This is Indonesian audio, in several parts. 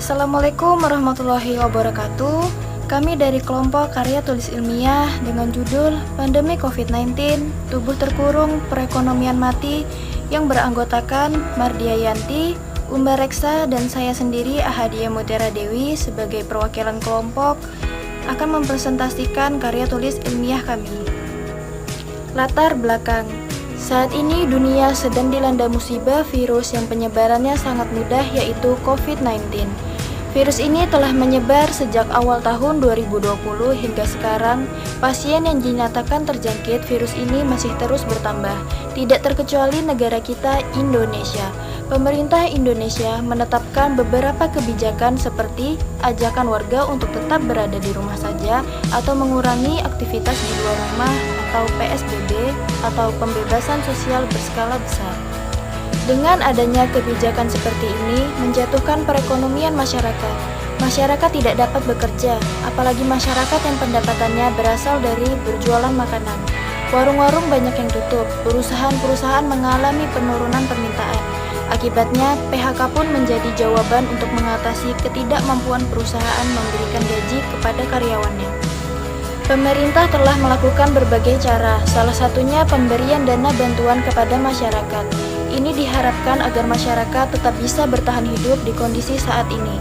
Assalamualaikum warahmatullahi wabarakatuh. Kami dari kelompok karya tulis ilmiah dengan judul Pandemi COVID-19, Tubuh Terkurung Perekonomian Mati yang beranggotakan Mardia Yanti, Umbar Reksa, dan saya sendiri Ahadiah Mutiara Dewi sebagai perwakilan kelompok akan mempresentasikan karya tulis ilmiah kami. Latar belakang. Saat ini dunia sedang dilanda musibah virus yang penyebarannya sangat mudah, yaitu COVID-19. Virus ini telah menyebar sejak awal tahun 2020 hingga sekarang. Pasien yang dinyatakan terjangkit virus ini masih terus bertambah, tidak terkecuali negara kita, Indonesia. Pemerintah Indonesia menetapkan beberapa kebijakan seperti ajakan warga untuk tetap berada di rumah saja atau mengurangi aktivitas di luar rumah atau PSBB atau pembebasan sosial berskala besar. Dengan adanya kebijakan seperti ini menjatuhkan perekonomian masyarakat. Masyarakat tidak dapat bekerja, apalagi masyarakat yang pendapatannya berasal dari berjualan makanan. Warung-warung banyak yang tutup, perusahaan-perusahaan mengalami penurunan permintaan. Akibatnya, PHK pun menjadi jawaban untuk mengatasi ketidakmampuan perusahaan memberikan gaji kepada karyawannya. Pemerintah telah melakukan berbagai cara, salah satunya pemberian dana bantuan kepada masyarakat. Ini diharapkan agar masyarakat tetap bisa bertahan hidup di kondisi saat ini.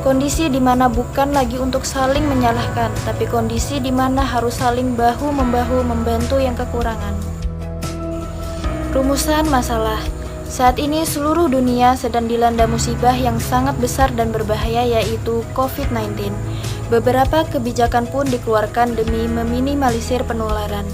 Kondisi di mana bukan lagi untuk saling menyalahkan, tapi kondisi di mana harus saling bahu-membahu membantu yang kekurangan. Rumusan masalah. Saat ini seluruh dunia sedang dilanda musibah yang sangat besar dan berbahaya, yaitu COVID-19. Beberapa kebijakan pun dikeluarkan demi meminimalisir penularan.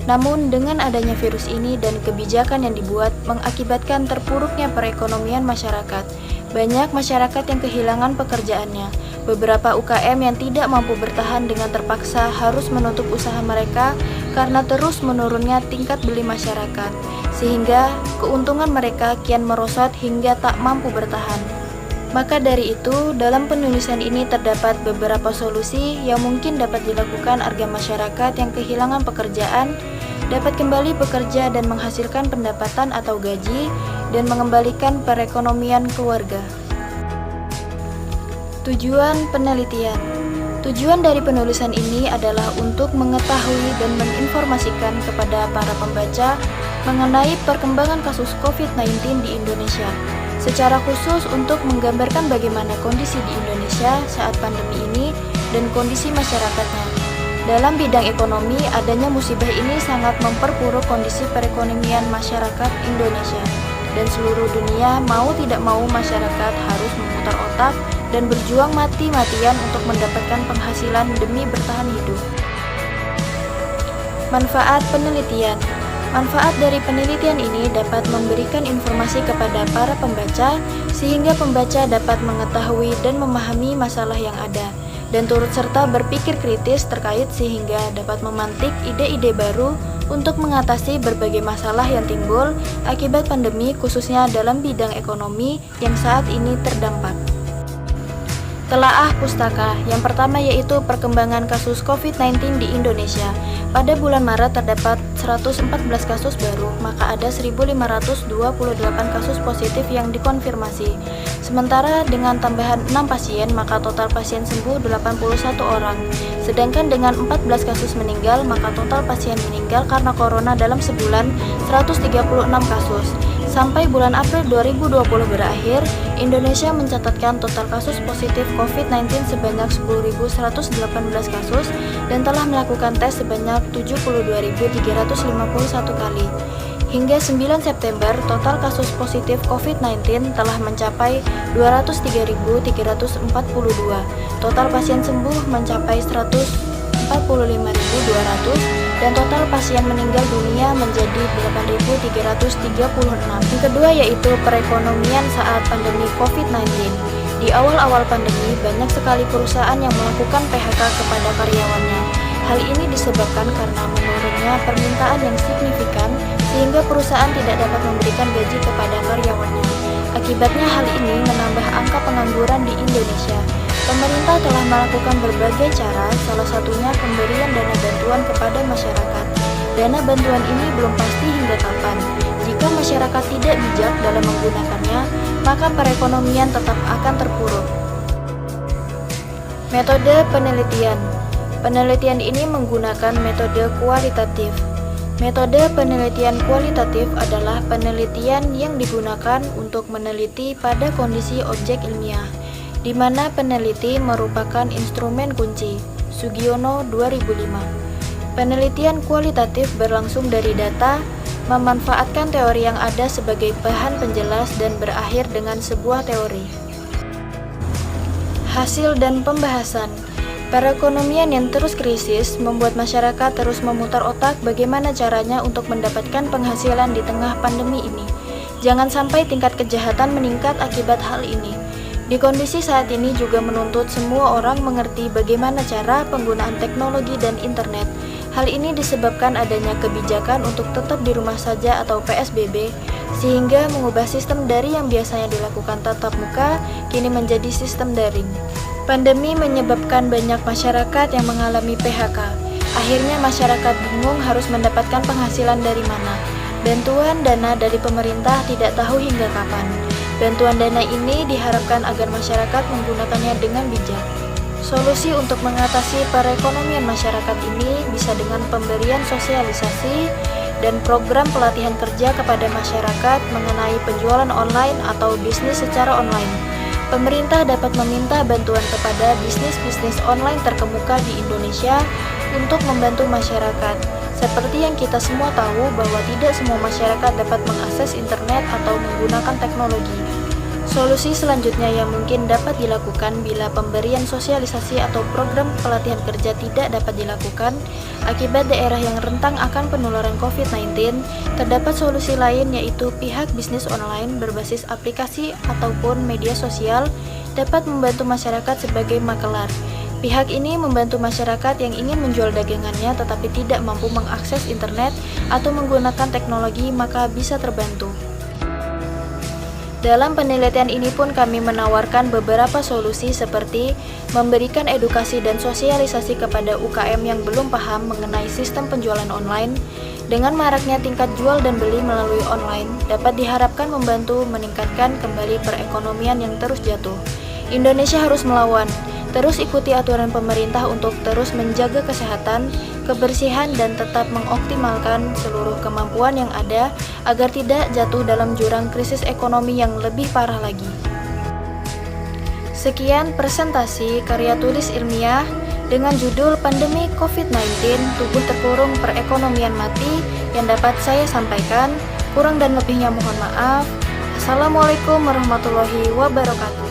Namun dengan adanya virus ini dan kebijakan yang dibuat mengakibatkan terpuruknya perekonomian masyarakat. Banyak masyarakat yang kehilangan pekerjaannya. Beberapa UKM yang tidak mampu bertahan dengan terpaksa harus menutup usaha mereka karena terus menurunnya tingkat beli masyarakat, sehingga keuntungan mereka kian merosot hingga tak mampu bertahan. Maka dari itu, dalam penulisan ini terdapat beberapa solusi yang mungkin dapat dilakukan agar masyarakat yang kehilangan pekerjaan dapat kembali bekerja dan menghasilkan pendapatan atau gaji dan mengembalikan perekonomian keluarga. Tujuan penelitian. Tujuan dari penulisan ini adalah untuk mengetahui dan menginformasikan kepada para pembaca mengenai perkembangan kasus COVID-19 di Indonesia, secara khusus untuk menggambarkan bagaimana kondisi di Indonesia saat pandemi ini dan kondisi masyarakatnya. Dalam bidang ekonomi, adanya musibah ini sangat memperburuk kondisi perekonomian masyarakat Indonesia, dan seluruh dunia mau tidak mau masyarakat harus memutar otak dan berjuang mati-matian untuk mendapatkan penghasilan demi bertahan hidup. Manfaat penelitian. Manfaat dari penelitian ini dapat memberikan informasi kepada para pembaca sehingga pembaca dapat mengetahui dan memahami masalah yang ada dan turut serta berpikir kritis terkait sehingga dapat memantik ide-ide baru untuk mengatasi berbagai masalah yang timbul akibat pandemi, khususnya dalam bidang ekonomi yang saat ini terdampak. Telaah pustaka. Yang pertama yaitu perkembangan kasus COVID-19 di Indonesia. Pada bulan Maret terdapat 114 kasus baru, maka ada 1.528 kasus positif yang dikonfirmasi. Sementara dengan tambahan 6 pasien, maka total pasien sembuh 81 orang. Sedangkan dengan 14 kasus meninggal, maka total pasien meninggal karena corona dalam sebulan 136 kasus. Sampai bulan April 2020 berakhir, Indonesia mencatatkan total kasus positif COVID-19 sebanyak 10.118 kasus dan telah melakukan tes sebanyak 72.351 kali. Hingga 9 September, total kasus positif COVID-19 telah mencapai 203.342. Total pasien sembuh mencapai 145.200 dan total pasien meninggal dunia menjadi 8.336. Yang kedua yaitu perekonomian saat pandemi COVID-19. Di awal-awal pandemi, banyak sekali perusahaan yang melakukan PHK kepada karyawannya. Hal ini disebabkan karena menurunnya permintaan yang signifikan sehingga perusahaan tidak dapat memberikan gaji kepada karyawannya. Akibatnya hal ini menambah angka pengangguran di Indonesia. Pemerintah telah melakukan berbagai cara, salah satunya pemberian dana bantuan kepada masyarakat. Dana bantuan ini belum pasti hingga kapan. Jika masyarakat tidak bijak dalam menggunakannya, maka perekonomian tetap akan terpuruk. Metode penelitian. Penelitian ini menggunakan metode kualitatif. Metode penelitian kualitatif adalah penelitian yang digunakan untuk meneliti pada kondisi objek ilmiah, di mana peneliti merupakan instrumen kunci. Sugiono 2005. Penelitian kualitatif berlangsung dari data, memanfaatkan teori yang ada sebagai bahan penjelas dan berakhir dengan sebuah teori. Hasil dan pembahasan. Perekonomian yang terus krisis membuat masyarakat terus memutar otak bagaimana caranya untuk mendapatkan penghasilan di tengah pandemi ini. Jangan sampai tingkat kejahatan meningkat akibat hal ini. Di kondisi saat ini juga menuntut semua orang mengerti bagaimana cara penggunaan teknologi dan internet. Hal ini disebabkan adanya kebijakan untuk tetap di rumah saja atau PSBB, sehingga mengubah sistem dari yang biasanya dilakukan tatap muka, kini menjadi sistem daring. Pandemi menyebabkan banyak masyarakat yang mengalami PHK. Akhirnya masyarakat bingung harus mendapatkan penghasilan dari mana. Bantuan dana dari pemerintah tidak tahu hingga kapan. Bantuan dana ini diharapkan agar masyarakat menggunakannya dengan bijak. Solusi untuk mengatasi perekonomian masyarakat ini bisa dengan pemberian sosialisasi dan program pelatihan kerja kepada masyarakat mengenai penjualan online atau bisnis secara online. Pemerintah dapat meminta bantuan kepada bisnis-bisnis online terkemuka di Indonesia untuk membantu masyarakat. Seperti yang kita semua tahu bahwa tidak semua masyarakat dapat mengakses internet atau menggunakan teknologi. Solusi selanjutnya yang mungkin dapat dilakukan bila pemberian sosialisasi atau program pelatihan kerja tidak dapat dilakukan akibat daerah yang rentang akan penularan COVID-19, terdapat solusi lain yaitu pihak bisnis online berbasis aplikasi ataupun media sosial dapat membantu masyarakat sebagai makelar. Pihak ini membantu masyarakat yang ingin menjual dagangannya tetapi tidak mampu mengakses internet atau menggunakan teknologi, maka bisa terbantu. Dalam penelitian ini pun kami menawarkan beberapa solusi seperti memberikan edukasi dan sosialisasi kepada UKM yang belum paham mengenai sistem penjualan online. Dengan maraknya tingkat jual dan beli melalui online, dapat diharapkan membantu meningkatkan kembali perekonomian yang terus jatuh. Indonesia harus melawan, terus ikuti aturan pemerintah untuk terus menjaga kesehatan, kebersihan, dan tetap mengoptimalkan seluruh kemampuan yang ada agar tidak jatuh dalam jurang krisis ekonomi yang lebih parah lagi. Sekian presentasi karya tulis ilmiah dengan judul Pandemi COVID-19, Tubuh Terkurung Perekonomian Mati yang dapat saya sampaikan. Kurang dan lebihnya mohon maaf. Assalamualaikum warahmatullahi wabarakatuh.